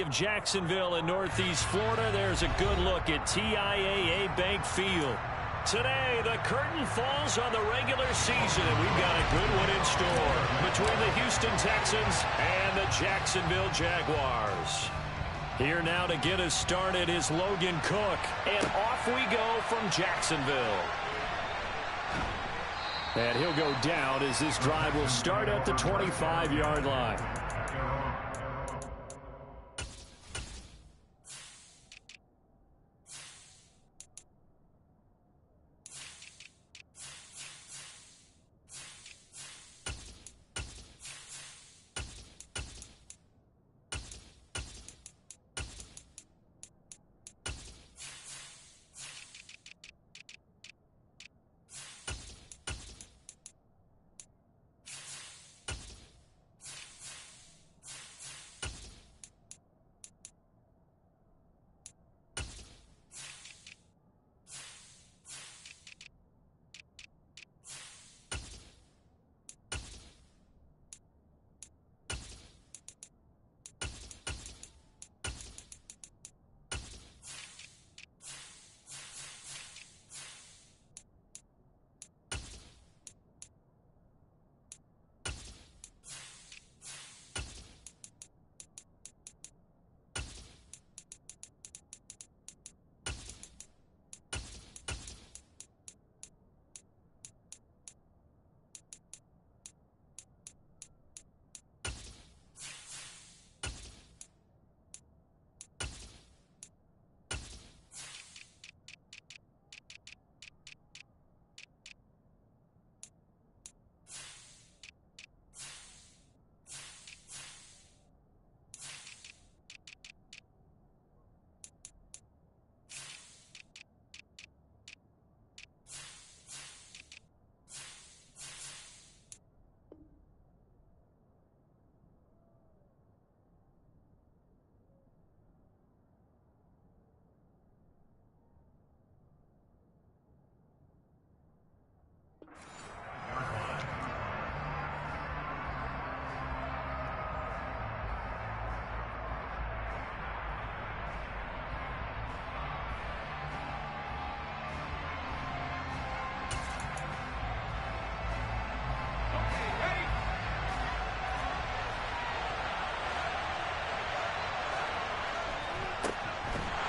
of Jacksonville in Northeast Florida. There's a good look at TIAA Bank Field. Today, the curtain falls on the regular season, and we've got a good one in store between the Houston Texans and the Jacksonville Jaguars. Here now to get us started is Logan Cook, and off we go from Jacksonville. And he'll go down as this drive will start at the 25-yard line.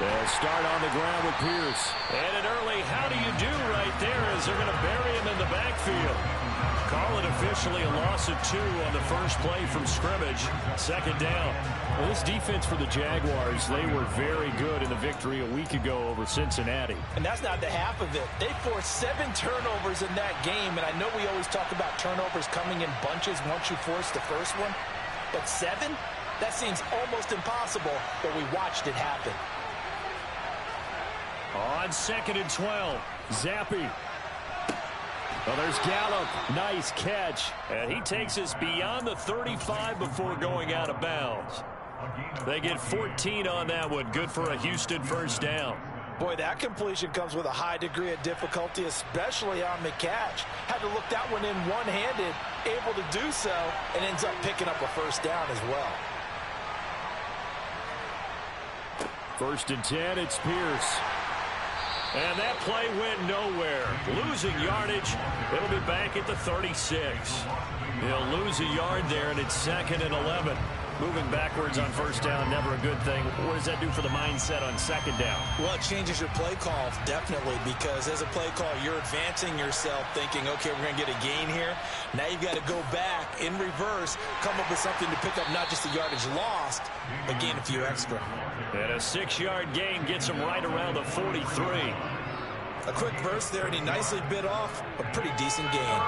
They'll start on the ground with Pierce. And an early how do you do right there as they're going to bury him in the backfield. Call it officially a loss of 2 on the first play from scrimmage. Second down. Well, this defense for the Jaguars, they were very good in the victory a week ago over Cincinnati. And that's not the half of it. They forced 7 turnovers in that game, and I know we always talk about turnovers coming in bunches once you force the first one. But 7? That seems almost impossible, but we watched it happen. On 2nd and 12, Zappi. Well, there's Gallup. Nice catch. And he takes us beyond the 35 before going out of bounds. They get 14 on that one. Good for a Houston first down. Boy, that completion comes with a high degree of difficulty, especially on the catch. Had to look that one in one-handed, able to do so, and ends up picking up a first down as well. 1st and 10, it's Pierce. And that play went nowhere. Losing yardage. It'll be back at the 36. He'll lose a yard there, and it's 2nd and 11. Moving backwards on first down, never a good thing. What does that do for the mindset on 2nd down? Well, it changes your play call, definitely, because as a play call, you're advancing yourself thinking, okay, we're going to get a gain here. Now you've got to go back in reverse, come up with something to pick up not just the yardage lost, but gain a few extra. And a 6-yard gain gets him right around the 43. A quick burst there, and he nicely bit off a pretty decent gain.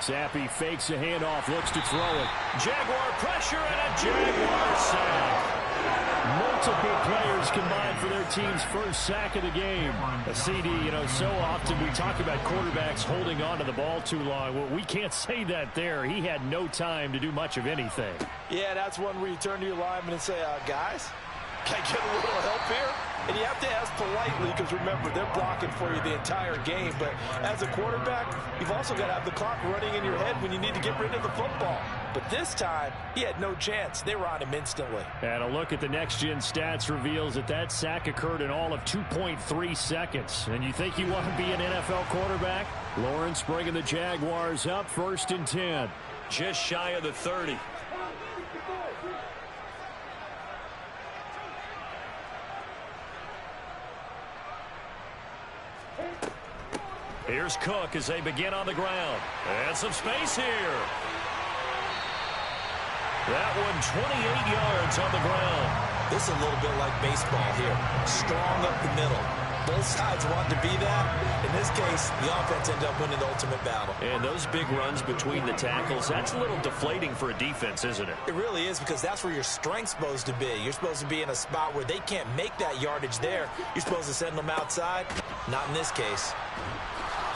Zappi fakes a handoff, looks to throw it. Jaguar pressure and a Jaguar sack. Multiple players combined for their team's first sack of the game. A CD, so often we talk about quarterbacks holding on to the ball too long. Well, we can't say that there. He had no time to do much of anything. Yeah, that's one where you turn to your lineman and say, guys, Can I get a little help here? And you have to ask politely because, remember, they're blocking for you the entire game. But as a quarterback, you've also got to have the clock running in your head when you need to get rid of the football. But this time, he had no chance. They were on him instantly. And a look at the next-gen stats reveals that sack occurred in all of 2.3 seconds. And you think you want to be an NFL quarterback? Lawrence bringing the Jaguars up 1st and 10. Just shy of the 30. Here's Cook as they begin on the ground. And some space here. That one 28 yards on the ground. This is a little bit like baseball here. Strong up the middle. Both sides want to be that. In this case, the offense ended up winning the ultimate battle. And those big runs between the tackles, that's a little deflating for a defense, isn't it? It really is, because that's where your strength's supposed to be. You're supposed to be in a spot where they can't make that yardage there. You're supposed to send them outside. Not in this case.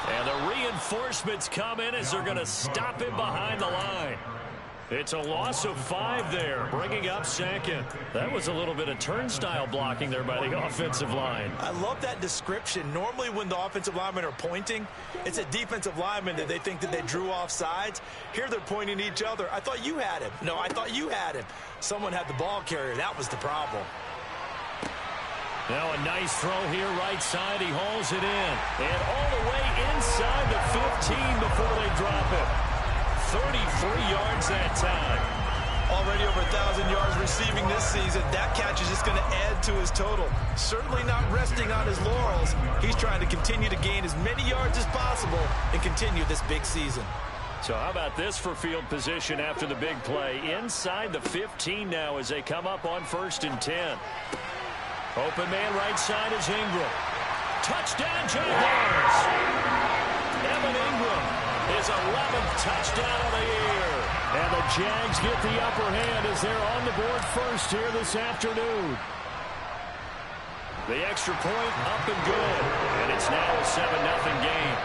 And the reinforcements come in as they're going to stop him behind the line. It's a loss of 5 there, bringing up 2nd. That was a little bit of turnstile blocking there by the offensive line. I love that description. Normally when the offensive linemen are pointing, it's a defensive lineman that they think that they drew off sides. Here they're pointing at each other. I thought you had him. No, I thought you had him. Someone had the ball carrier. That was the problem. Now a nice throw here, right side. He hauls it in. And all the way inside the 15 before they drop it. 33 yards that time. Already over 1,000 yards receiving this season. That catch is just going to add to his total. Certainly not resting on his laurels. He's trying to continue to gain as many yards as possible and continue this big season. So how about this for field position after the big play? Inside the 15 now as they come up on 1st and 10. Open man right side is Ingram. Touchdown Jaguars. Evan Ingram, his 11th touchdown of the year. And the Jags get the upper hand as they're on the board first here this afternoon. The extra point up and good. And it's now a 7-0 game.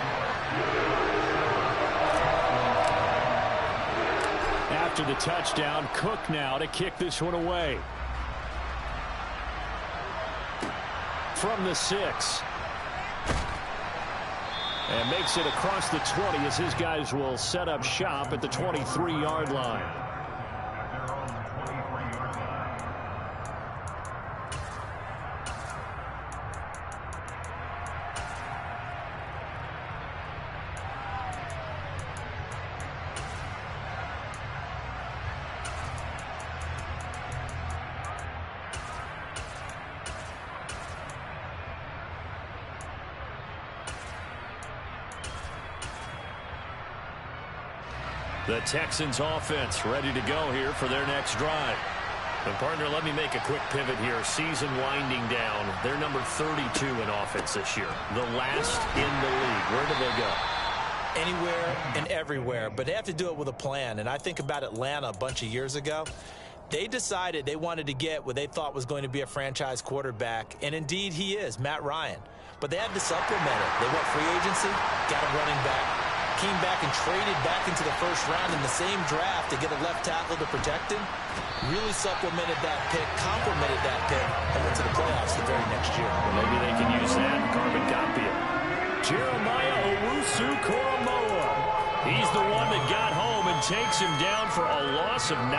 After the touchdown, Cook now to kick this one away. From the 6. And makes it across the 20 as his guys will set up shop at the 23-yard line. The Texans offense ready to go here for their next drive. And partner, let me make a quick pivot here. Season winding down. They're number 32 in offense this year. The last in the league. Where do they go? Anywhere and everywhere. But they have to do it with a plan. And I think about Atlanta a bunch of years ago. They decided they wanted to get what they thought was going to be a franchise quarterback. And indeed he is, Matt Ryan. But they had to supplement it. They went free agency, got a running back. Came back and traded back into the first round in the same draft to get a left tackle to protect him. Really supplemented that pick, complemented that pick, and went to the playoffs the very next year. Well, maybe they can use that and carbon copy it. Jeremiah Owusu-Koramoah. He's the one that got home and takes him down for a loss of 9.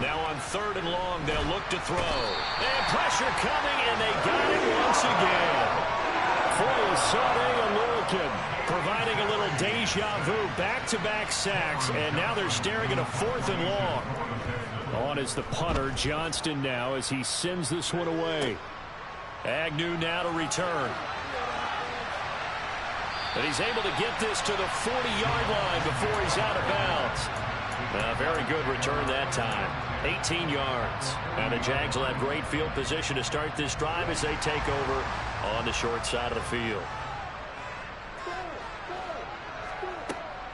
Now on 3rd and long, they'll look to throw. And pressure coming, and they got it once again. Foyesade Alurican providing a little deja vu, back-to-back sacks, and now they're staring at a 4th and long. On is the punter, Johnston now, as he sends this one away. Agnew now to return. And he's able to get this to the 40-yard line before he's out of bounds. Very good return that time. 18 yards. And the Jags will have great field position to start this drive as they take over on the short side of the field.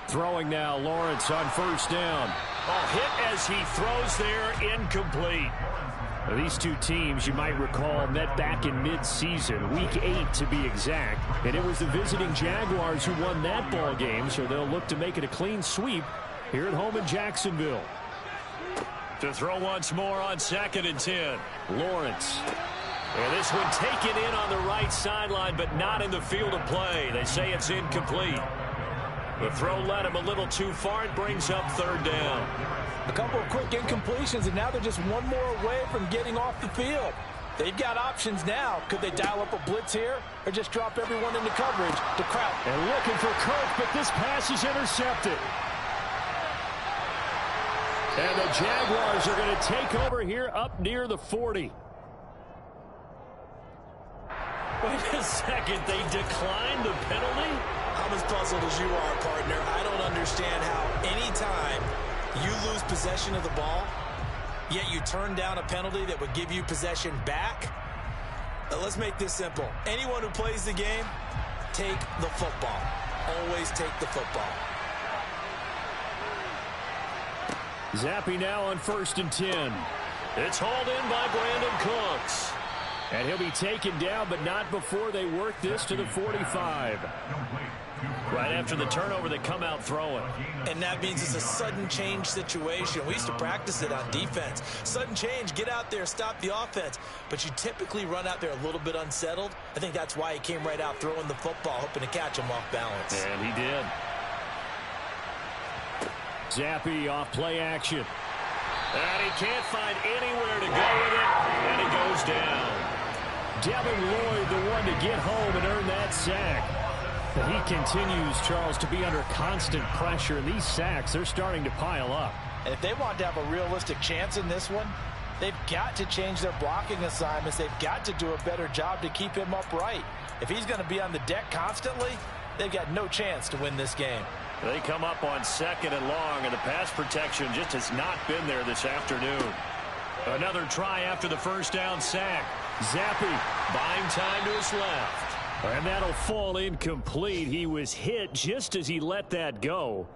Throwing now, Lawrence on 1st down. A hit as he throws there, incomplete. These two teams, you might recall, met back in mid-season, week 8 to be exact. And it was the visiting Jaguars who won that ball game, so they'll look to make it a clean sweep here at home in Jacksonville. To throw once more on 2nd and 10. Lawrence. And this one taken in on the right sideline, but not in the field of play. They say it's incomplete. The throw led him a little too far. It brings up 3rd down. A couple of quick incompletions, and now they're just one more away from getting off the field. They've got options now. Could they dial up a blitz here or just drop everyone into coverage to Kraut? And looking for Kirk, but this pass is intercepted. And the Jaguars are going to take over here up near the 40. Wait a second, they declined the penalty? I'm as puzzled as you are, partner. I don't understand how any time you lose possession of the ball, yet you turn down a penalty that would give you possession back. Let's make this simple. Anyone who plays the game, take the football. Always take the football. Zappe now on 1st and 10. It's hauled in by Brandon Cooks. And he'll be taken down, but not before they work this to the 45. Right after the turnover, they come out throwing. And that means it's a sudden change situation. We used to practice it on defense. Sudden change, get out there, stop the offense. But you typically run out there a little bit unsettled. I think that's why he came right out throwing the football, hoping to catch him off balance. And he did. Zappe off play action. And he can't find anywhere to go with it. And he goes down. Devin Lloyd, the one to get home and earn that sack. But he continues, Charles, to be under constant pressure. And these sacks, they're starting to pile up. And if they want to have a realistic chance in this one, they've got to change their blocking assignments. They've got to do a better job to keep him upright. If he's going to be on the deck constantly, they've got no chance to win this game. They come up on 2nd and long, and the pass protection just has not been there this afternoon. Another try after the first down sack. Zappe buying time to his left. And that'll fall incomplete. He was hit just as he let that go.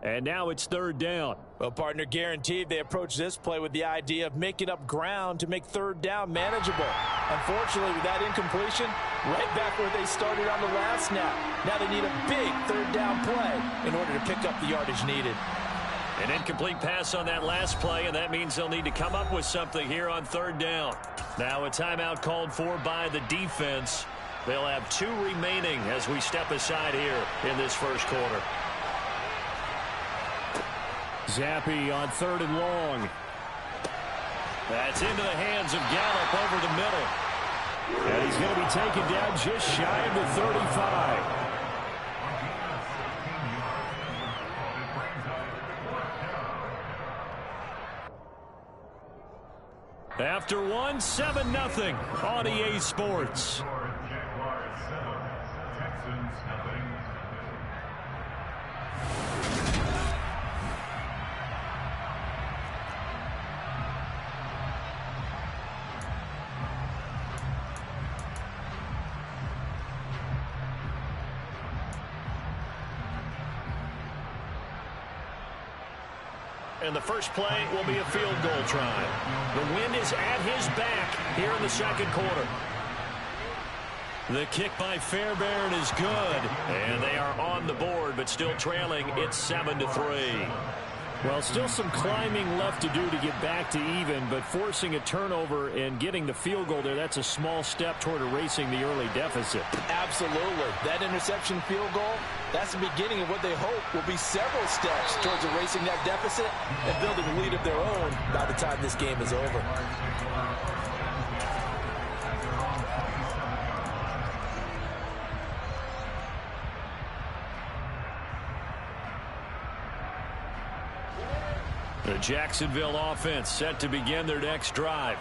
And now it's 3rd down. Well, partner, guaranteed they approach this play with the idea of making up ground to make 3rd down manageable. Unfortunately, with that incompletion, right back where they started on the last snap. Now they need a big 3rd down play in order to pick up the yardage needed. An incomplete pass on that last play, and that means they'll need to come up with something here on 3rd down. Now a timeout called for by the defense. They'll have 2 remaining as we step aside here in this first quarter. Zappe on 3rd and long. That's into the hands of Gallup over the middle. And he's going to be taken down just shy of the 35. After one, 7-0 on EA Sports. And the first play will be a field goal try. The wind is at his back here in the second quarter. The kick by Fairbairn is good. And they are on the board, but still trailing. It's 7-3. Well, still some climbing left to do to get back to even, but forcing a turnover and getting the field goal there, that's a small step toward erasing the early deficit. Absolutely. That interception field goal, that's the beginning of what they hope will be several steps towards erasing that deficit and building a lead of their own by the time this game is over. The Jacksonville offense set to begin their next drive.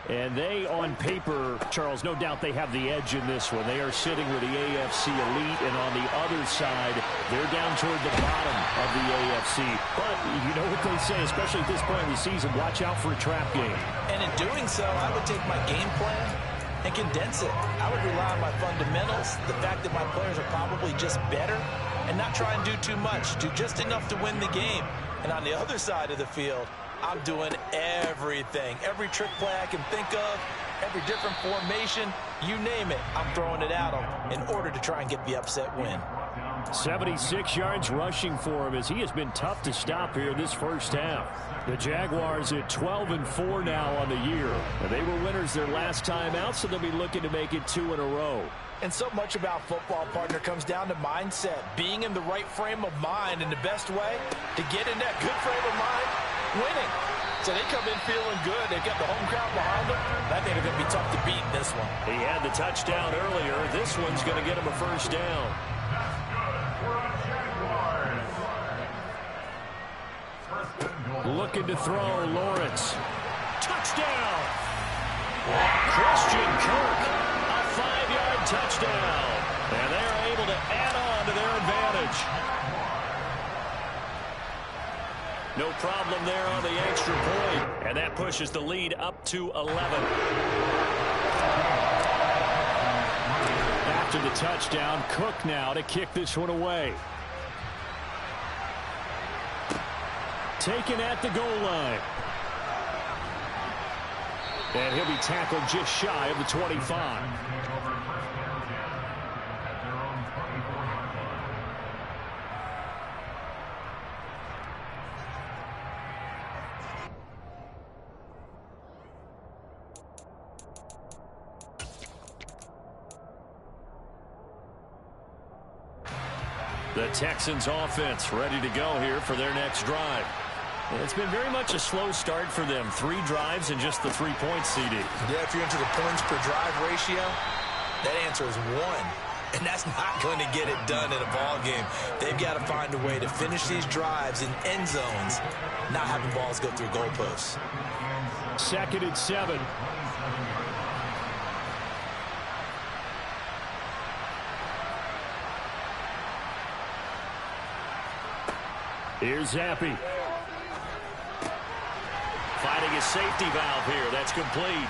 And they, on paper, Charles, no doubt they have the edge in this one. They are sitting with the AFC elite, and on the other side, they're down toward the bottom of the AFC. But you know what they say, especially at this point in the season, watch out for a trap game. And in doing so, I would take my game plan and condense it. I would rely on my fundamentals, the fact that my players are probably just better, and not try and do too much, do just enough to win the game. And on the other side of the field, I'm doing everything. Every trick play I can think of, every different formation, you name it, I'm throwing it at them in order to try and get the upset win. 76 yards rushing for him as he has been tough to stop here this first half. The Jaguars at 12-4 now on the year. And they were winners their last time out, so they'll be looking to make it 2 in a row. And so much about football, partner, comes down to mindset. Being in the right frame of mind, and the best way to get in that good frame of mind, winning. So they come in feeling good. They've got the home crowd behind them. I think they're going to be tough to beat in this one. He had the touchdown earlier. This one's going to get him a first down. Looking to throw, Lawrence. Touchdown! Christian Kirk, a 5-yard touchdown. And they're able to add on to their advantage. No problem there on the extra point. And that pushes the lead up to 11. After the touchdown, Cook now to kick this one away. Taken at the goal line. And he'll be tackled just shy of the 25. The Texans offense ready to go here for their next drive. It's been very much a slow start for them. 3 drives and just the 3 points, CD. Yeah, if you're into the points per drive ratio, that answer is 1. And that's not going to get it done in a ball game. They've got to find a way to finish these drives in end zones, not having balls go through goalposts. 2nd and 7. Here's Zappi. Finding a safety valve here. That's complete.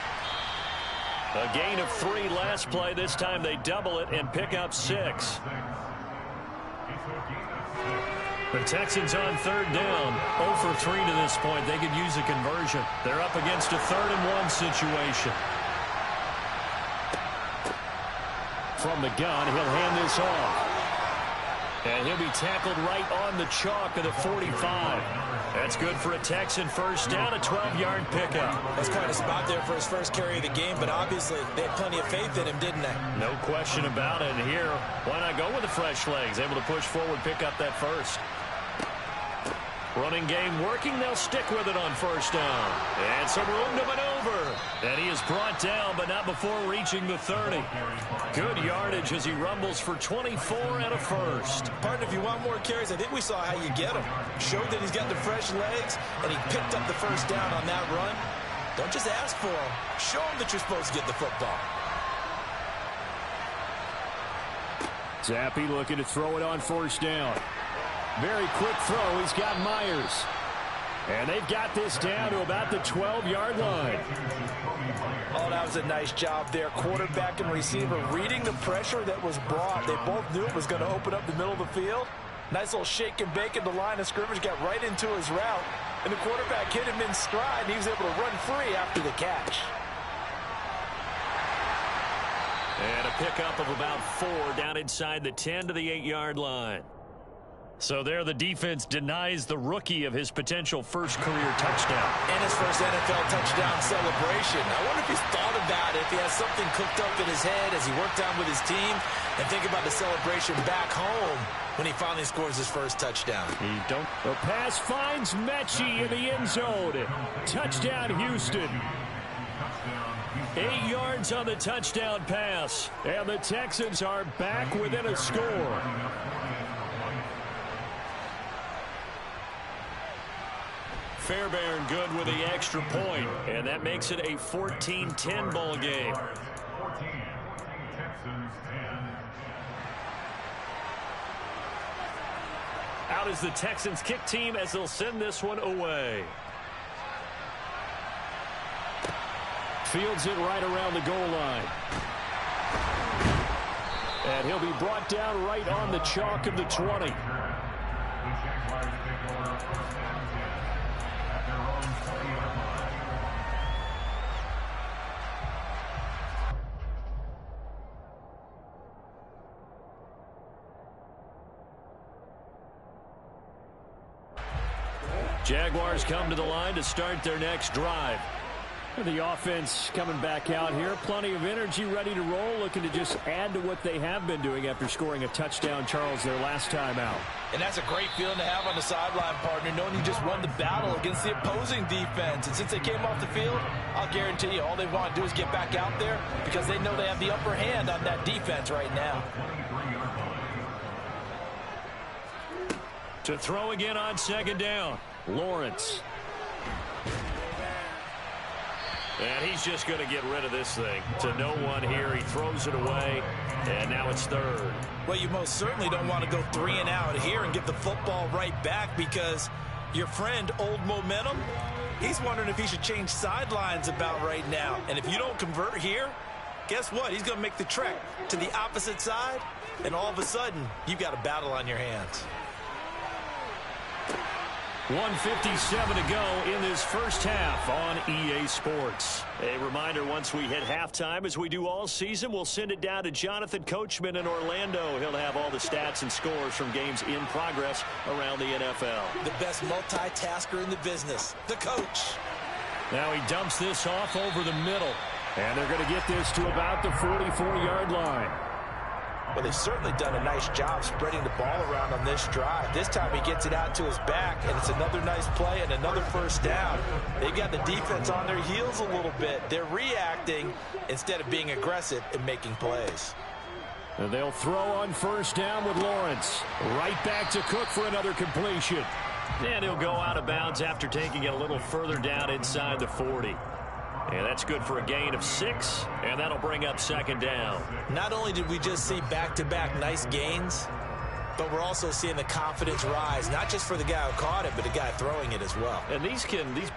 A gain of 3 last play. This time they double it and pick up 6. The Texans on 3rd down. 0 for 3 to this point. They could use a conversion. They're up against a 3rd and 1 situation. From the gun, he'll hand this off. And he'll be tackled right on the chalk of the 45. That's good for a Texan first down, a 12-yard pickup. That's quite a spot there for his first carry of the game, but obviously they had plenty of faith in him, didn't they? No question about it. And here, why not go with the fresh legs? Able to push forward, pick up that first. Running game working. They'll stick with it on first down. And some room to maneuver. And he is brought down, but not before reaching the 30. Good yardage as he rumbles for 24 and a first. Partner, if you want more carries, I think we saw how you get him. Showed that he's got the fresh legs, and he picked up the first down on that run. Don't just ask for him. Show him that you're supposed to get the football. Zappi looking to throw it on first down. Very quick throw. He's got Myers. And they've got this down to about the 12-yard line. Oh, that was a nice job there. Quarterback and receiver reading the pressure that was brought. They both knew it was going to open up the middle of the field. Nice little shake and bake at the line of scrimmage. Got right into his route. And the quarterback hit him in stride. And he was able to run free after the catch. And a pickup of about 4 down inside the 10 to the 8-yard line. So there the defense denies the rookie of his potential first career touchdown. And his first NFL touchdown celebration. I wonder if he's thought about it, if he has something cooked up in his head as he worked on with his team, and think about the celebration back home when he finally scores his first touchdown. The pass finds Mechie in the end zone. Touchdown, Houston. 8 yards on the touchdown pass. And the Texans are back within a score. Fairbairn good with the extra point, and that makes it a 14-10 ball game. Out is the Texans kick team as they'll send this one away. Fields it right around the goal line. And he'll be brought down right on the chalk of the 20. Jaguars come to the line to start their next drive. The offense coming back out here. Plenty of energy, ready to roll, looking to just add to what they have been doing after scoring a touchdown, Charles, their last time out. And that's a great feeling to have on the sideline, partner, knowing you just won the battle against the opposing defense. And since they came off the field, I'll guarantee you all they want to do is get back out there because they know they have the upper hand on that defense right now. To throw again on second down, Lawrence. And he's just going to get rid of this thing. To no one here. He throws it away, and now it's third. Well, you most certainly don't want to go 3 and out here and give the football right back because your friend, Old Momentum, he's wondering if he should change sidelines about right now. And if you don't convert here, guess what? He's going to make the trek to the opposite side, and all of a sudden, you've got a battle on your hands. 1:57 to go in this first half on EA Sports. A reminder, once we hit halftime, as we do all season, we'll send it down to Jonathan Coachman in Orlando. He'll have all the stats and scores from games in progress around the NFL. The best multitasker in the business, the coach. Now he dumps this off over the middle, and they're going to get this to about the 44-yard line. Well, they've certainly done a nice job spreading the ball around on this drive. This time he gets it out to his back, and it's another nice play and another first down. They've got the defense on their heels a little bit. They're reacting instead of being aggressive and making plays. And they'll throw on first down with Lawrence. Right back to Cook for another completion. And he'll go out of bounds after taking it a little further down inside the 40. And that's good for a gain of 6, and that'll bring up second down. Not only did we just see back-to-back nice gains, but we're also seeing the confidence rise, not just for the guy who caught it, but the guy throwing it as well. And these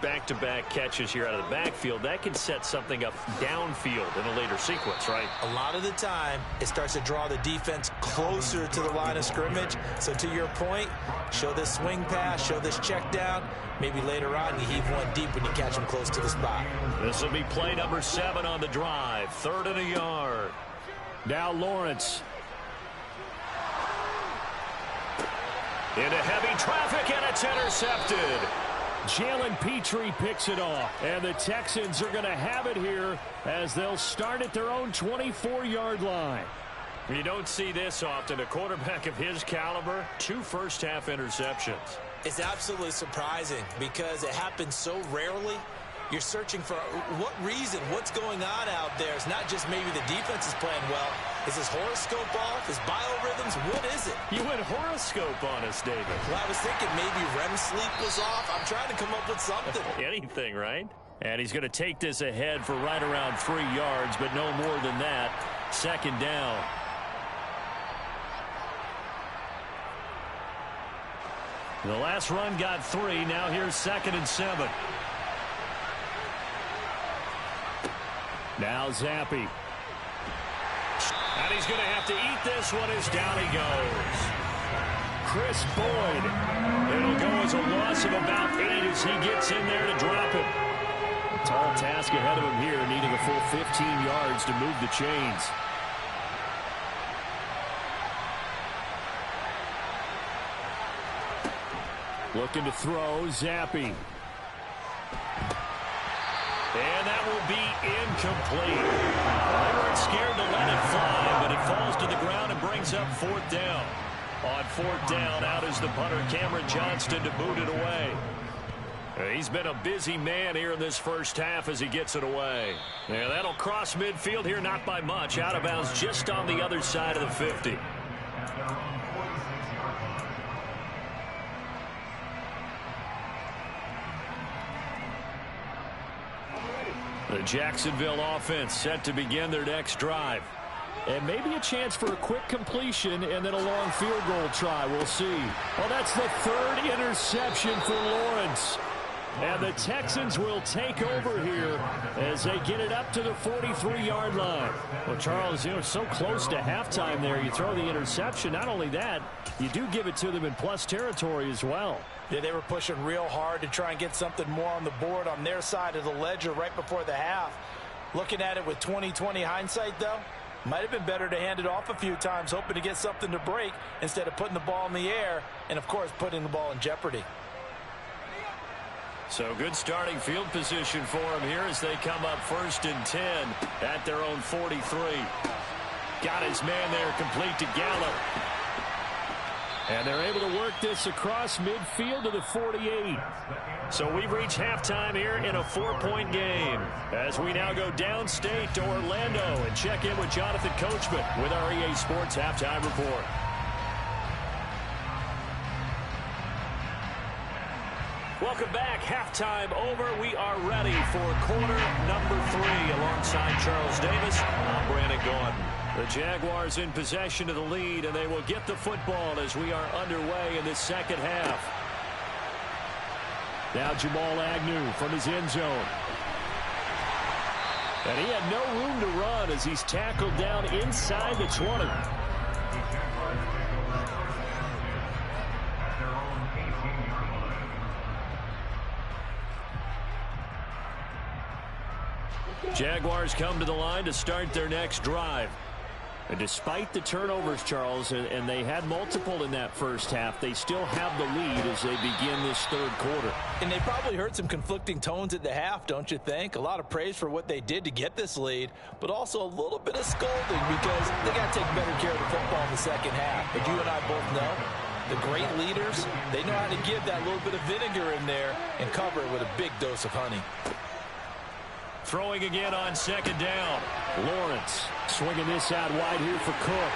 back-to-back catches here out of the backfield, that can set something up downfield in a later sequence, right? A lot of the time, it starts to draw the defense closer to the line of scrimmage. So to your point, show this swing pass, show this check down. Maybe later on you heave one deep when you catch them close to the spot. This will be play number 7 on the drive. 3rd and a yard. Now Lawrence. Into heavy traffic, and it's intercepted. Jalen Petrie picks it off, and the Texans are going to have it here as they'll start at their own 24-yard line. You don't see this often. A quarterback of his caliber, 2 first-half interceptions. It's absolutely surprising because it happens so rarely. You're searching for what reason, what's going on out there. It's not just maybe the defense is playing well. Is his horoscope off? His biorhythms? What is it? You went horoscope on us, David. Well, I was thinking maybe REM sleep was off. I'm trying to come up with something. Anything, right? And he's going to take this ahead for right around 3 yards, but no more than that. Second down. The last run got 3. Now here's 2nd and 7. Now Zappi. And he's going to have to eat this one as down he goes. Chris Boyd. It'll go as a loss of about 8 as he gets in there to drop it. A tall task ahead of him here, needing a full 15 yards to move the chains. Looking to throw, Zappi. And that will be incomplete. They weren't scared to let it fly, but it falls to the ground and brings up 4th down. On 4th down, out is the punter, Cameron Johnston, to boot it away. He's been a busy man here in this first half as he gets it away. Yeah, that'll cross midfield here, not by much. Out of bounds just on the other side of the 50. The Jacksonville offense set to begin their next drive. And maybe a chance for a quick completion and then a long field goal try. We'll see. Well, that's the 3rd interception for Lawrence. And the Texans will take over here as they get it up to the 43-yard line. Well, Charles, so close to halftime there. You throw the interception. Not only that, you do give it to them in plus territory as well. Yeah, they were pushing real hard to try and get something more on the board on their side of the ledger right before the half. Looking at it with 20/20 hindsight, though, might have been better to hand it off a few times, hoping to get something to break instead of putting the ball in the air and, of course, putting the ball in jeopardy. So good starting field position for them here as they come up 1st and 10 at their own 43. Got his man there complete to Gallup. And they're able to work this across midfield to the 48. So we've reached halftime here in a 4-point game as we now go downstate to Orlando and check in with Jonathan Coachman with our EA Sports Halftime Report. Welcome back. Halftime over. We are ready for quarter number 3 alongside Charles Davis. I'm Brandon Gaudin. The Jaguars in possession of the lead, and they will get the football as we are underway in this second half. Now Jamal Agnew from his end zone. And he had no room to run as he's tackled down inside the 20. Jaguars come to the line to start their next drive. And despite the turnovers, Charles, and they had multiple in that first half, they still have the lead as they begin this third quarter. And they probably heard some conflicting tones at the half, don't you think? A lot of praise for what they did to get this lead, but also a little bit of scolding because they got to take better care of the football in the second half. But you and I both know the great leaders, they know how to give that little bit of vinegar in there and cover it with a big dose of honey. Throwing again on second down. Lawrence swinging this out wide here for Cook.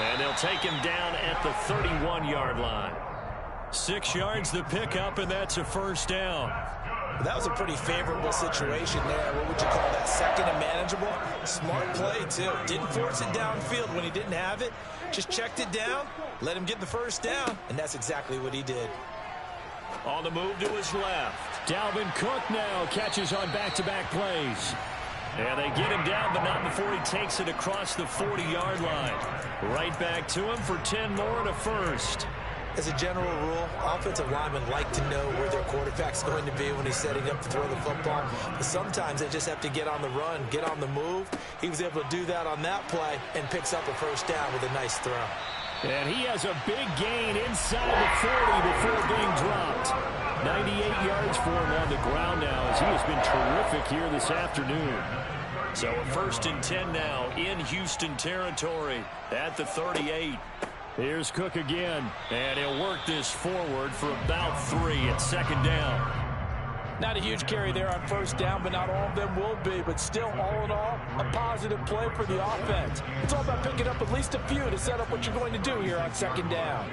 And they'll take him down at the 31-yard line. 6 yards the pickup, and that's a first down. That was a pretty favorable situation there. What would you call that? Second and manageable? Smart play, too. Didn't force it downfield when he didn't have it. Just checked it down, let him get the first down, and that's exactly what he did. On the move to his left. Dalvin Cook now catches on back-to-back plays. And they get him down, but not before he takes it across the 40-yard line. Right back to him for 10 more and a first. As a general rule, offensive linemen like to know where their quarterback's going to be when he's setting up to throw the football. But sometimes they just have to get on the run, get on the move. He was able to do that on that play and picks up a first down with a nice throw. And he has a big gain inside the 40 before being dropped. 98 yards for him on the ground now as he has been terrific here this afternoon. So a 1st and 10 now in Houston territory at the 38. Here's Cook again, and he'll work this forward for about 3 at second down. Not a huge carry there on first down, but not all of them will be. But still, all in all, a positive play for the offense. It's all about picking up at least a few to set up what you're going to do here on second down.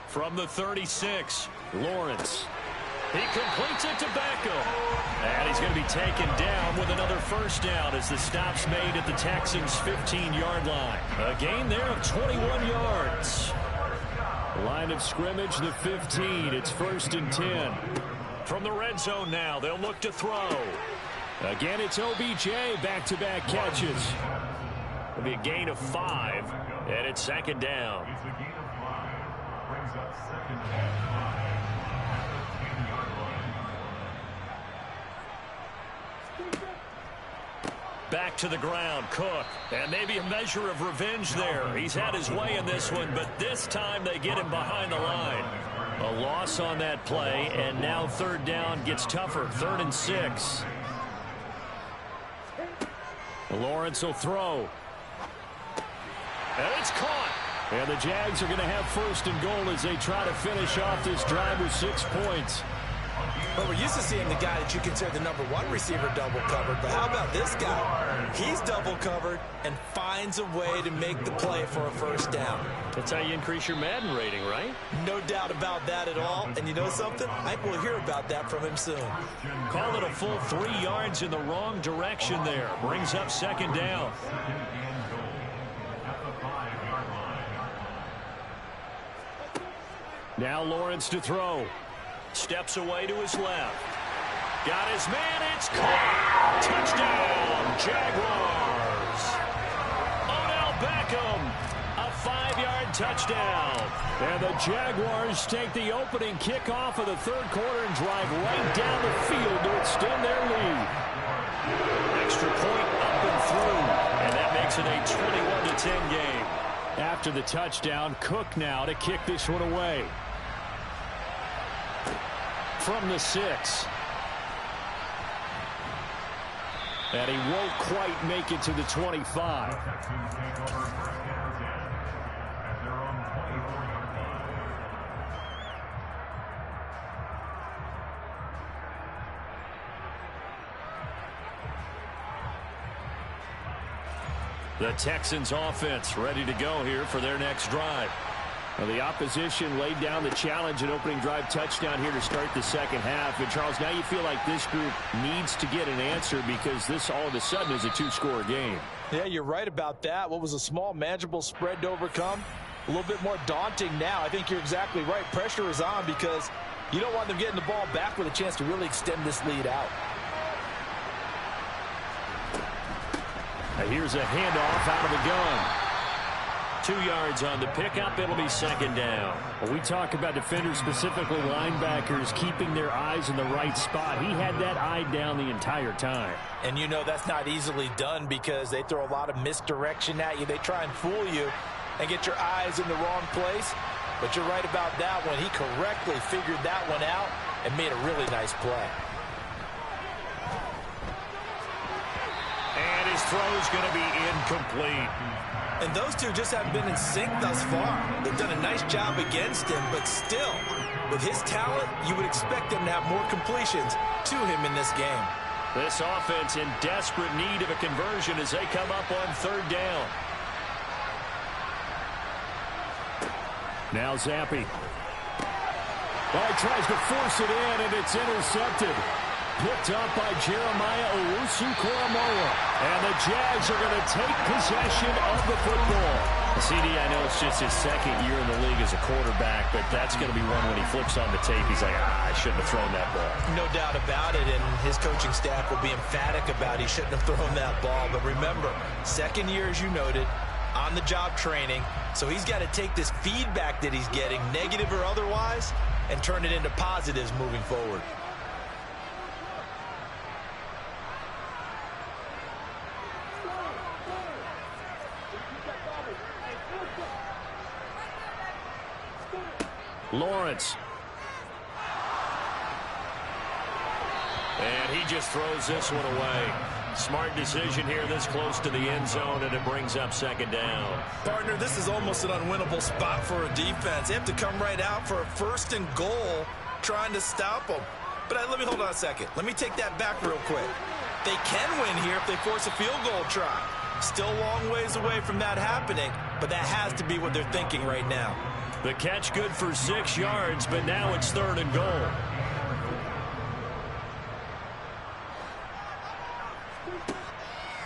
From the 36, Lawrence. He completes it to Beckham. And he's going to be taken down with another first down as the stop's made at the Texans' 15-yard line. A gain there of 21 yards. Line of scrimmage, the 15. It's 1st and 10. From the red zone now, they'll look to throw. Again, it's OBJ, back-to-back catches. It'll be a gain of 5, and it's second down. Back to the ground, Cook. And maybe a measure of revenge there. He's had his way in this one, but this time they get him behind the line. A loss on that play, and now third down gets tougher. 3rd and 6. Lawrence will throw. And it's caught. And the Jags are going to have 1st and goal as they try to finish off this drive with 6 points. Well, we're used to seeing the guy that you consider the number 1 receiver double covered, but how about this guy? He's double covered and finds a way to make the play for a first down. That's how you increase your Madden rating, right? No doubt about that at all. And you know something? I think we'll hear about that from him soon. Call it a full 3 yards in the wrong direction there. Brings up second down. Now Lawrence to throw. Steps away to his left. Got his man. It's caught. Touchdown, Jaguars. Odell Beckham. A 5-yard touchdown. And the Jaguars take the opening kickoff of the third quarter and drive right down the field to extend their lead. Extra point up and through. And that makes it a 21-10 game. After the touchdown, Cook now to kick this one away. from the 6. And he won't quite make it to the 25. The Texans offense ready to go here for their next drive. Well, the opposition laid down the challenge and opening drive touchdown here to start the second half. And, Charles, now you feel like this group needs to get an answer because this all of a sudden is a two-score game. Yeah, you're right about that. What was a small, manageable spread to overcome? A little bit more daunting now. I think you're exactly right. Pressure is on because you don't want them getting the ball back with a chance to really extend this lead out. Now here's a handoff out of the gun. 2 yards on the pickup. It'll be second down. When we talk about defenders, specifically linebackers, keeping their eyes in the right spot, he had that eye down the entire time. And you know that's not easily done because they throw a lot of misdirection at you. They try and fool you and get your eyes in the wrong place. But you're right about that one. He correctly figured that one out and made a really nice play. And his throw's going to be incomplete. And those two just haven't been in sync thus far. They've done a nice job against him, but still, with his talent, you would expect him to have more completions to him in this game. This offense in desperate need of a conversion as they come up on third down. Now Zampi. Well, he tries to force it in, and it's intercepted. Picked up by Jeremiah Owusu-Koramoah. And the Jags are going to take possession of the football. CD, I know it's just his second year in the league as a quarterback, but that's going to be one when he flips on the tape. He's like, I shouldn't have thrown that ball. No doubt about it, and his coaching staff will be emphatic about he shouldn't have thrown that ball. But remember, second year, as you noted, on-the-job training. So he's got to take this feedback that he's getting, negative or otherwise, and turn it into positives moving forward. Lawrence. And he just throws this one away. Smart decision here this close to the end zone, and it brings up second down. Partner, this is almost an unwinnable spot for a defense. They have to come right out for a first and goal trying to stop them. But let me hold on a second. Let me take that back real quick. They can win here if they force a field goal try. Still a long ways away from that happening, but that has to be what they're thinking right now. The catch good for 6 yards, but now it's third and goal.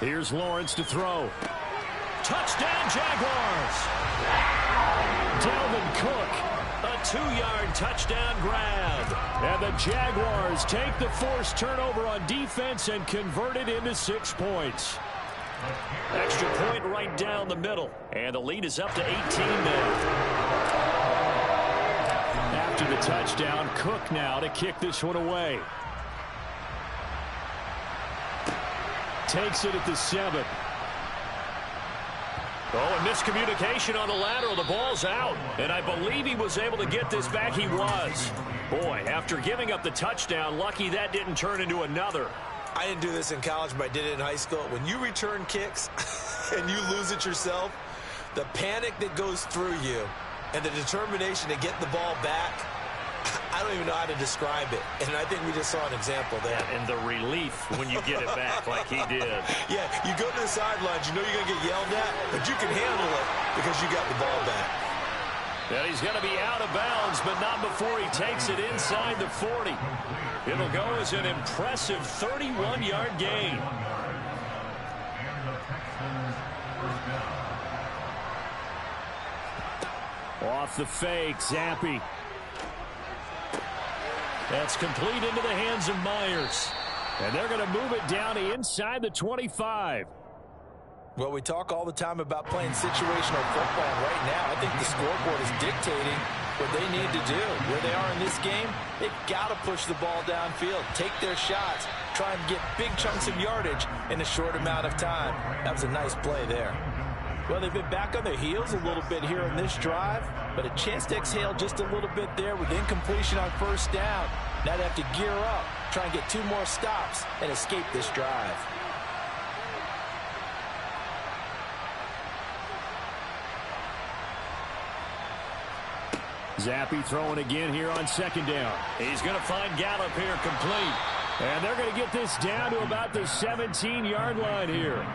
Here's Lawrence to throw. Touchdown, Jaguars! Dalvin Cook, a 2-yard touchdown grab. And the Jaguars take the forced turnover on defense and convert it into 6 points. Extra point right down the middle. And the lead is up to 18 now. After the touchdown, Cook now to kick this one away. Takes it at the 7. Oh, and miscommunication on the lateral. The ball's out. And I believe he was able to get this back. He was. Boy, after giving up the touchdown, lucky that didn't turn into another. I didn't do this in college, but I did it in high school. When you return kicks and you lose it yourself, the panic that goes through you and the determination to get the ball back, I don't even know how to describe it. And I think we just saw an example there. And the relief when you get it back like he did. Yeah, you go to the sidelines, you know you're going to get yelled at, but you can handle it because you got the ball back. And he's going to be out of bounds, but not before he takes it inside the 40. It'll go as an impressive 31-yard gain. Off the fake, Zampi. That's complete into the hands of Myers. And they're going to move it down to inside the 25. Well, we talk all the time about playing situational football. Right now, I think the scoreboard is dictating what they need to do. Where they are in this game, they've got to push the ball downfield, take their shots, try and get big chunks of yardage in a short amount of time. That was a nice play there. Well, they've been back on their heels a little bit here in this drive, but a chance to exhale just a little bit there with incompletion on first down. Now they have to gear up, try and get 2 more stops, and escape this drive. Zappi throwing again here on 2nd down. He's going to find Gallup here complete. And they're going to get this down to about the 17-yard line here.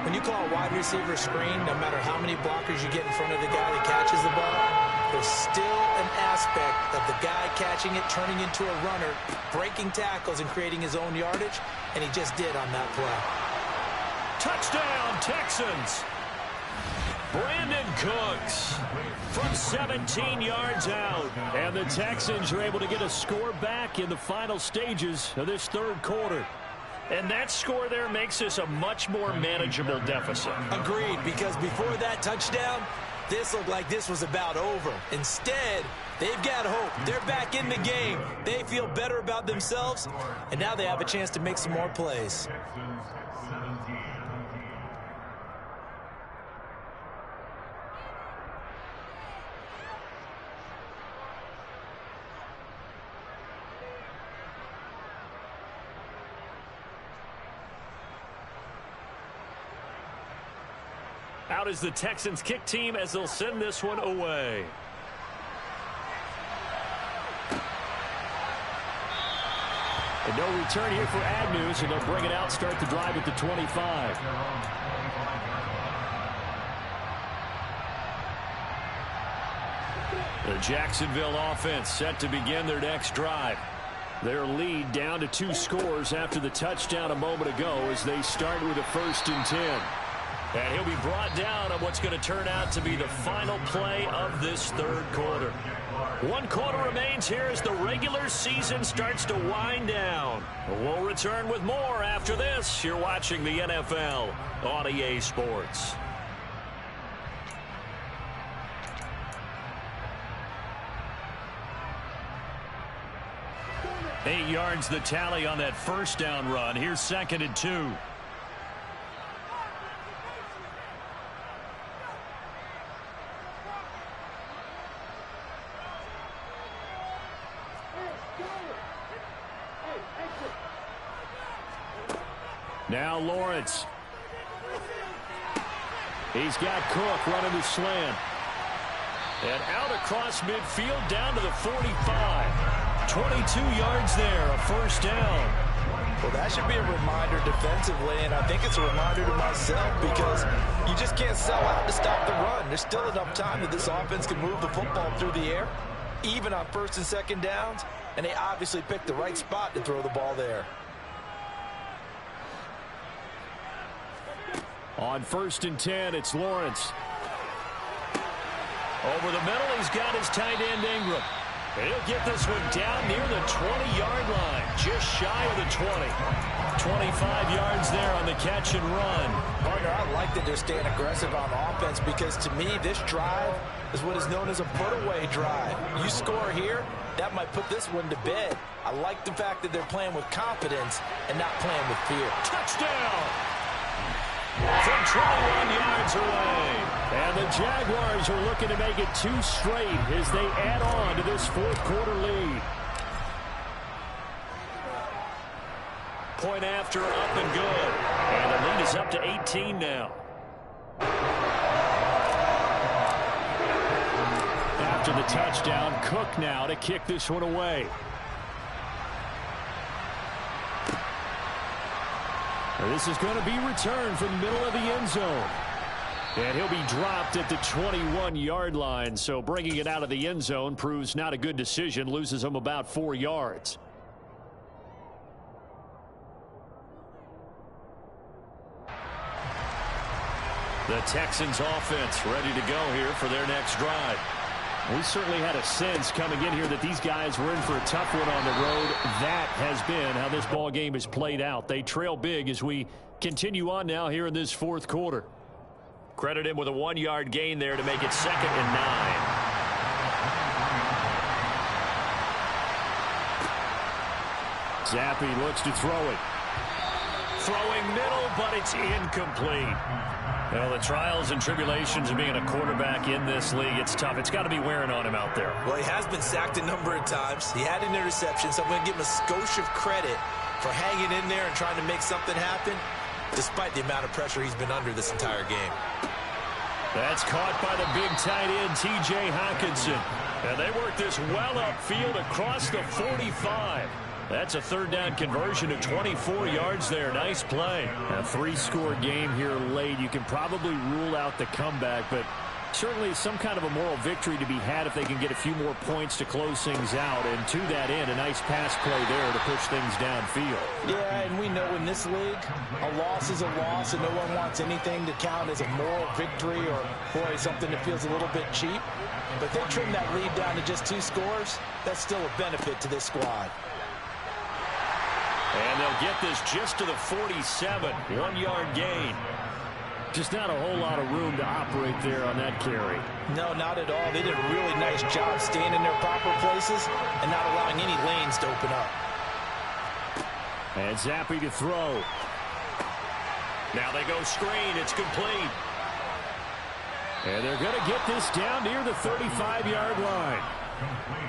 When you call a wide receiver screen, no matter how many blockers you get in front of the guy that catches the ball, there's still an aspect of the guy catching it, turning into a runner, breaking tackles and creating his own yardage, and he just did on that play. Touchdown, Texans. Brandon Cooks from 17 yards out. And the Texans are able to get a score back in the final stages of this 3rd quarter. And that score there makes this a much more manageable deficit. Agreed, because before that touchdown, this looked like this was about over. Instead, they've got hope. They're back in the game. They feel better about themselves, and now they have a chance to make some more plays. Out is the Texans kick team as they'll send this one away. And no return here for Agnew, so they'll bring it out, start the drive at the 25. The Jacksonville offense set to begin their next drive. Their lead down to 2 scores after the touchdown a moment ago as they start with a 1st and 10. And he'll be brought down on what's going to turn out to be the final play of this 3rd quarter. 1 quarter remains here as the regular season starts to wind down. We'll return with more after this. You're watching the NFL on EA Sports. 8 yards the tally on that 1st down run. Here's 2nd and 2. Now Lawrence. He's got Cook running the slant. And out across midfield down to the 45. 22 yards there, a 1st down. Well, that should be a reminder defensively, and I think it's a reminder to myself because you just can't sell out to stop the run. There's still enough time that this offense can move the football through the air, even on 1st and 2nd downs, and they obviously picked the right spot to throw the ball there. On 1st and 10, it's Lawrence. Over the middle, he's got his tight end Ingram. He'll get this one down near the 20-yard line, just shy of the 20. 25 yards there on the catch and run. Partner, I like that they're staying aggressive on offense because to me, this drive is what is known as a put-away drive. You score here, that might put this one to bed. I like the fact that they're playing with confidence and not playing with fear. Touchdown! From 21 yards away. And the Jaguars are looking to make it 2 straight as they add on to this 4th quarter lead. Point after, up and good. And the lead is up to 18 now. After the touchdown, Cook now to kick this one away. This is going to be returned from the middle of the end zone. And he'll be dropped at the 21-yard line, so bringing it out of the end zone proves not a good decision, loses him about 4 yards. The Texans offense ready to go here for their next drive. We certainly had a sense coming in here that these guys were in for a tough one on the road. That has been how this ball game is played out. They trail big as we continue on now here in this 4th quarter. Credit him with a 1-yard gain there to make it 2nd and 9. Zappi looks to throw it. Throwing middle, but it's incomplete. You know, the trials and tribulations of being a quarterback in this league, it's tough. It's got to be wearing on him out there. Well, he has been sacked a number of times. He had an interception, so I'm going to give him a skosh of credit for hanging in there and trying to make something happen, despite the amount of pressure he's been under this entire game. That's caught by the big tight end, T.J. Hockenson. And they work this well upfield across the 45. That's a third down conversion of 24 yards there. Nice play. A 3-score game here late. You can probably rule out the comeback, but certainly some kind of a moral victory to be had if they can get a few more points to close things out. And to that end, a nice pass play there to push things downfield. Yeah, and we know in this league, a loss is a loss, and no one wants anything to count as a moral victory or, boy, something that feels a little bit cheap. But they trim that lead down to just 2 scores. That's still a benefit to this squad. And they'll get this just to the 47, 1-yard gain. Just not a whole lot of room to operate there on that carry. No, not at all. They did a really nice job staying in their proper places and not allowing any lanes to open up. And Zappe to throw. Now they go screen. It's complete. And they're going to get this down near the 35-yard line.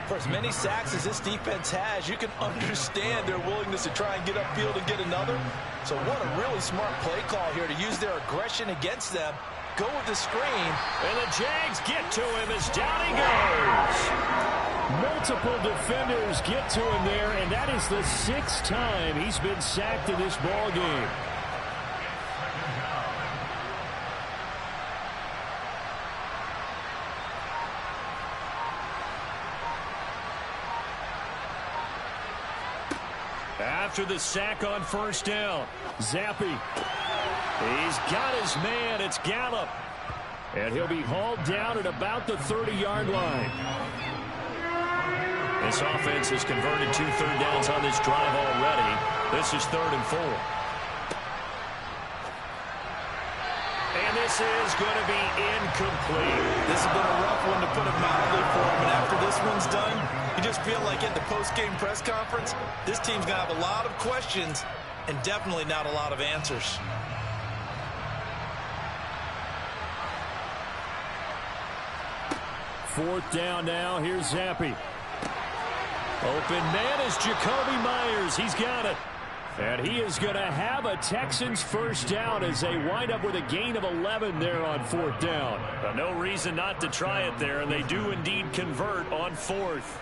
For as many sacks as this defense has, you can understand their willingness to try and get upfield and get another. So what a really smart play call here to use their aggression against them. Go with the screen. And the Jags get to him as down he goes. Multiple defenders get to him there, and that is the 6th time he's been sacked in this ball game. After the sack on first down, Zappe. He's got his man. It's Gallup. And he'll be hauled down at about the 30-yard line. This offense has converted 2 third downs on this drive already. This is 3rd and 4. And this is going to be incomplete. This has been a rough one, to put it mildly, for him. And after this one's done, you just feel like at the post-game press conference, this team's going to have a lot of questions and definitely not a lot of answers. Fourth down now. Here's Zappe. Open man is Jacoby Myers. He's got it. And he is going to have a Texans first down as they wind up with a gain of 11 there on 4th down. But no reason not to try it there, and they do indeed convert on 4th.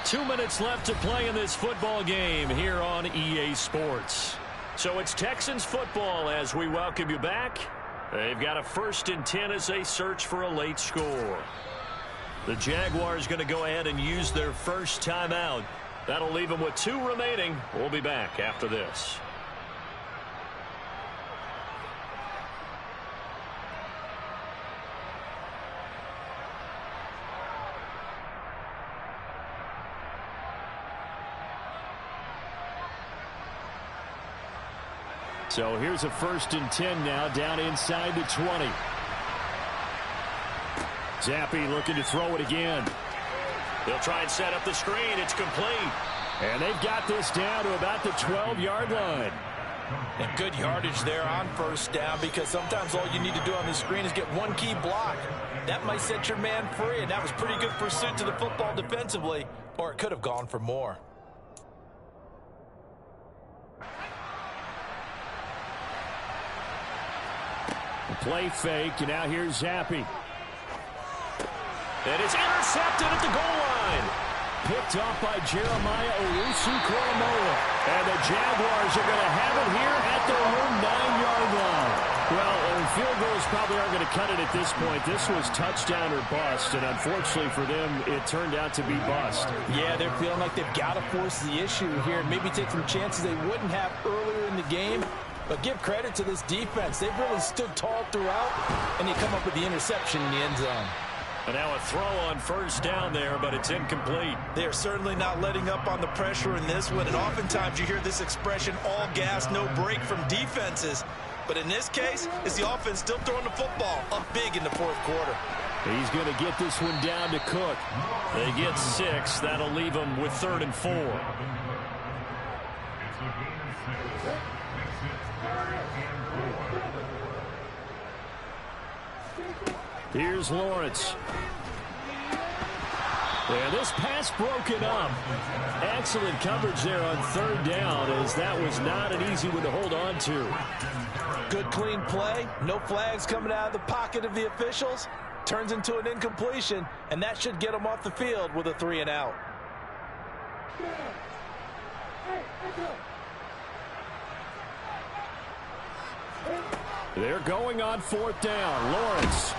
Two minutes left to play in this football game here on EA Sports. So it's Texans football as we welcome you back. They've got a 1st and 10 as they search for a late score. The Jaguars going to go ahead and use their first timeout. That'll leave them with 2 remaining. We'll be back after this. So here's a 1st and 10 now down inside the 20. Zappe looking to throw it again. They'll try and set up the screen. It's complete. And they've got this down to about the 12-yard line. And good yardage there on first down, because sometimes all you need to do on the screen is get one key block. That might set your man free, and that was pretty good pursuit to the football defensively, or it could have gone for more. Play fake, and now here's Zappe. And it's intercepted at the goal line. Picked off by Jeremiah Owusu-Koramoah. And the Jaguars are going to have it here at their own 9-yard line. Well, field goals probably aren't going to cut it at this point. This was touchdown or bust, and unfortunately for them, it turned out to be bust. Yeah, they're feeling like they've got to force the issue here and maybe take some chances they wouldn't have earlier in the game. But give credit to this defense. They've really stood tall throughout, and they come up with the interception in the end zone. And now a throw on first down there, but it's incomplete. They are certainly not letting up on the pressure in this one, and oftentimes you hear this expression, all gas, no break from defenses. But in this case, it's the offense still throwing the football up big in the 4th quarter. He's going to get this one down to Cook. They get 6. That'll leave them with 3rd and 4. Here's Lawrence. And this pass broken up. Excellent coverage there on third down, as that was not an easy one to hold on to. Good clean play. No flags coming out of the pocket of the officials. Turns into an incompletion, and that should get them off the field with a 3-and-out. They're going on fourth down. Lawrence.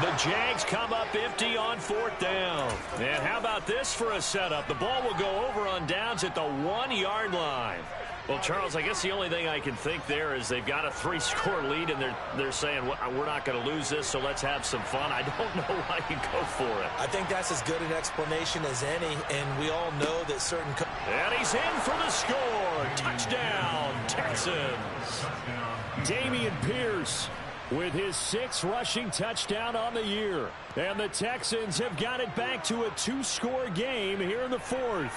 The Jags come up empty on fourth down. And how about this for a setup? The ball will go over on downs at the 1-yard line. Well, Charles, I guess the only thing I can think there is they've got a 3-score lead, and they're saying, well, we're not going to lose this, so let's have some fun. I don't know why you go for it. I think that's as good an explanation as any, and we all know that certain... And he's in for the score. Touchdown, Texans. Dameon Pierce with his 6th rushing touchdown on the year. And the Texans have got it back to a 2-score game here in the 4th.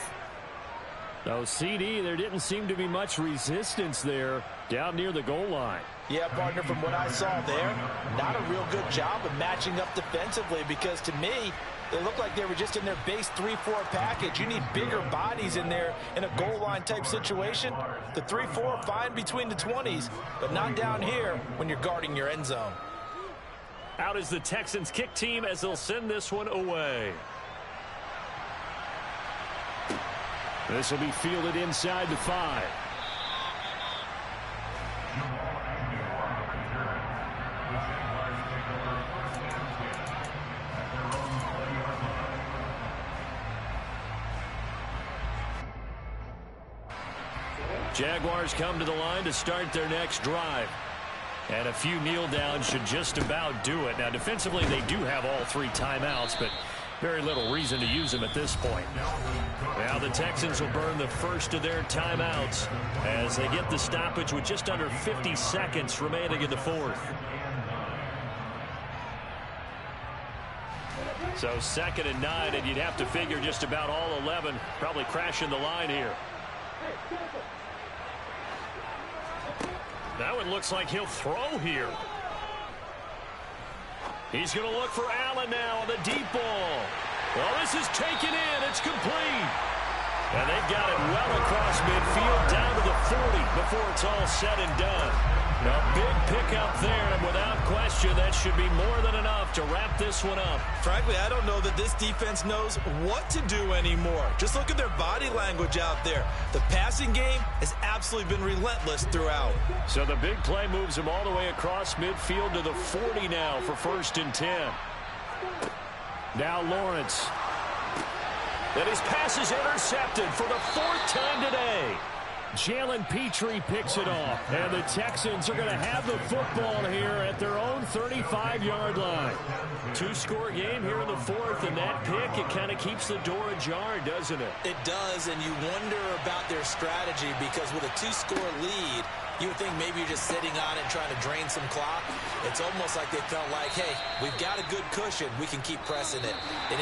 So, CD, there didn't seem to be much resistance there down near the goal line. Yeah, partner, from what I saw there, not a real good job of matching up defensively, because to me, they looked like they were just in their base 3-4 package. You need bigger bodies in there in a goal line type situation. The 3-4 fine between the 20s, but not down here when you're guarding your end zone. Out is the Texans kick team as they'll send this one away. This will be fielded inside the 5. Jaguars come to the line to start their next drive. And a few kneel downs should just about do it. Now, defensively, they do have all 3 timeouts, but very little reason to use them at this point. Now the Texans will burn the first of their timeouts as they get the stoppage with just under 50 seconds remaining in the 4th. So 2nd and 9, and you'd have to figure just about all 11 probably crashing the line here. That one looks like he'll throw here. He's going to look for Allen now on the deep ball. Well, this is taken in. It's complete. And they've got it well across midfield down to the 40 before it's all said and done. A big pickup there, and without question, that should be more than enough to wrap this one up. Frankly, I don't know that this defense knows what to do anymore. Just look at their body language out there. The passing game has absolutely been relentless throughout. So the big play moves them all the way across midfield to the 40 now for 1st and 10. Now Lawrence. And his pass is intercepted for the 4th time today. Jalen Petrie picks it off, and the Texans are going to have the football here at their own 35-yard line. 2-score game here in the 4th, and that pick, it kind of keeps the door ajar, doesn't it? It does, and you wonder about their strategy, because with a 2-score lead, you would think maybe you're just sitting on it and trying to drain some clock. It's almost like they felt like, hey, we've got a good cushion. We can keep pressing it. And